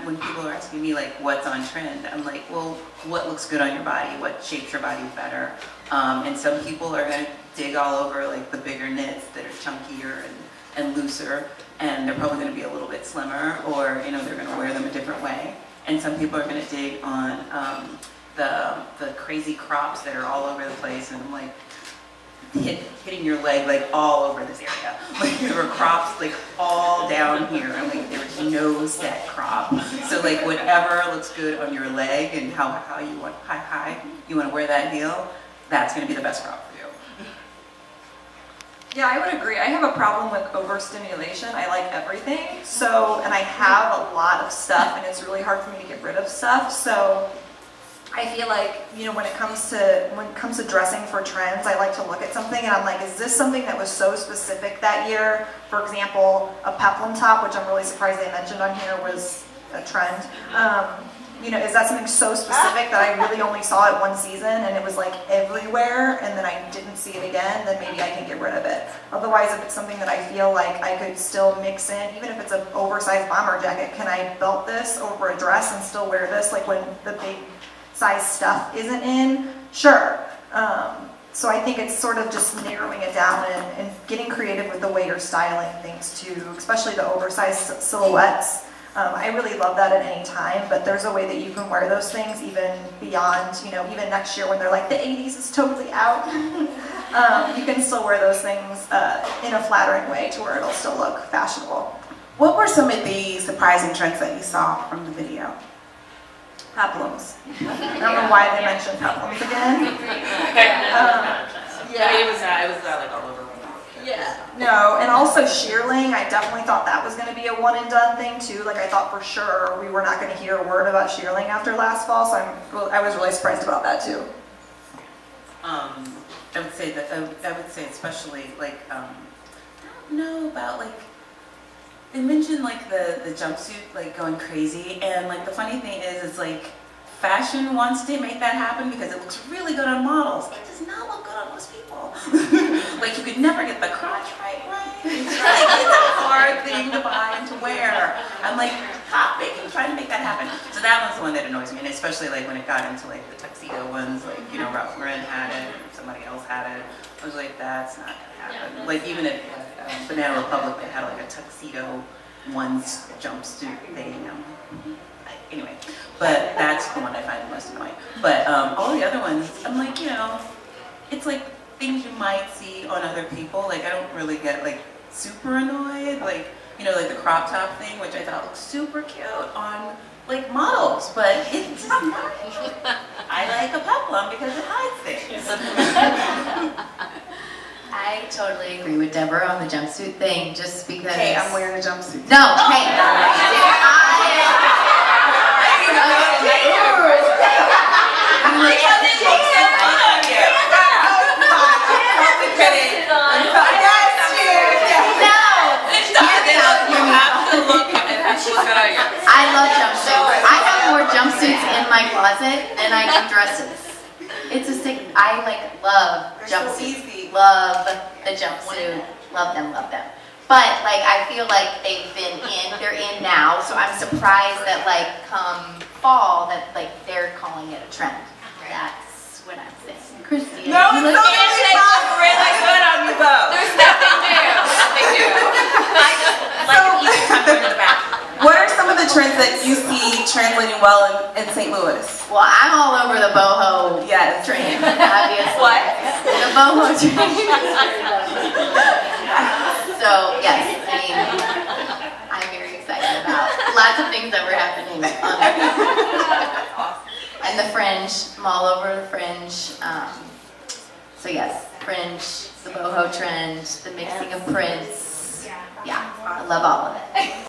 when people are asking me like what's on trend, I'm like, well, what looks good on your body? What shapes your body better? And some people are gonna dig all over like the bigger knits that are chunkier and looser, and they're probably gonna be a little bit slimmer, or they're gonna wear them a different way. And some people are gonna dig on the crazy crops that are all over the place, and I'm like, hitting your leg like all over this area. Like there were crops like all down here, and like there was no set crop. So like whatever looks good on your leg and how you want high you want to wear that heel, that's going to be the best crop for you. Yeah, I would agree. I have a problem with overstimulation. I like everything. So, and I have a lot of stuff, and it's really hard for me to get rid of stuff. So I feel like, when it comes to dressing for trends, I like to look at something and I'm like, is this something that was so specific that year? For example, a peplum top, which I'm really surprised they mentioned on here was a trend. Is that something so specific that I really only saw it one season and it was like everywhere, and then I didn't see it again, then maybe I can get rid of it. Otherwise, if it's something that I feel like I could still mix in, even if it's an oversized bomber jacket, can I belt this over a dress and still wear this like when the big size stuff isn't in? Sure. So I think it's sort of just narrowing it down and getting creative with the way you're styling things too, especially the oversized silhouettes. I really love that at any time, but there's a way that you can wear those things even beyond, even next year when they're like the 80s is totally out. You can still wear those things in a flattering way to where it'll still look fashionable. What were some of the surprising trends that you saw from the video? Peplums. I don't know why they mentioned peplums again. Yeah, it was like all over. Yeah. No, and also shearling, I definitely thought that was going to be a one and done thing too. Like I thought for sure we were not going to hear a word about shearling after last fall, so I was really surprised about that too. I would say especially like I don't know about like they mentioned like the jumpsuit like going crazy, and like the funny thing is it's like fashion wants to make that happen because it looks really good on models. It does not look good on most people. Like you could never get the crotch right. It's like it's a hard thing to buy and to wear. I'm like trying to make that happen. So that was the one that annoys me, and especially like when it got into like the tuxedo ones, like Ralph Lauren had it, or somebody else had it. I was like, that's not gonna happen. Like even at Banana Republic, they had like a tuxedo one's jumpsuit thing. Anyway, but that's the one I find the most annoying. But all the other ones, I'm like, it's like things you might see on other people. Like I don't really get like super annoyed. Like like the crop top thing, which I thought looked super cute on like models, but it's not mine. I like a peplum because it hides things. I totally agree with Debra on the jumpsuit thing, just because. Hey, I'm wearing a jumpsuit. No, hey. I love jumpsuits. I have more jumpsuits in my closet than I do dresses. It's a sick. I love jumpsuits. Love the jumpsuit. Love them. But I feel like they're in now. So I'm surprised that come fall that they're calling it a trend. That's what I'm saying. Christia. No, it's really good on you both. There's nothing new. I just like an easy time going to the bathroom. What are some of the trends that you see translating well in St. Louis? Well, I'm all over the boho train, obviously. What? The boho train. So, yes, I'm very excited about lots of things that were happening on there. And the fringe, I'm all over the fringe. So yes, fringe, the boho trend, the mixing of prints. Yeah, I love all of it.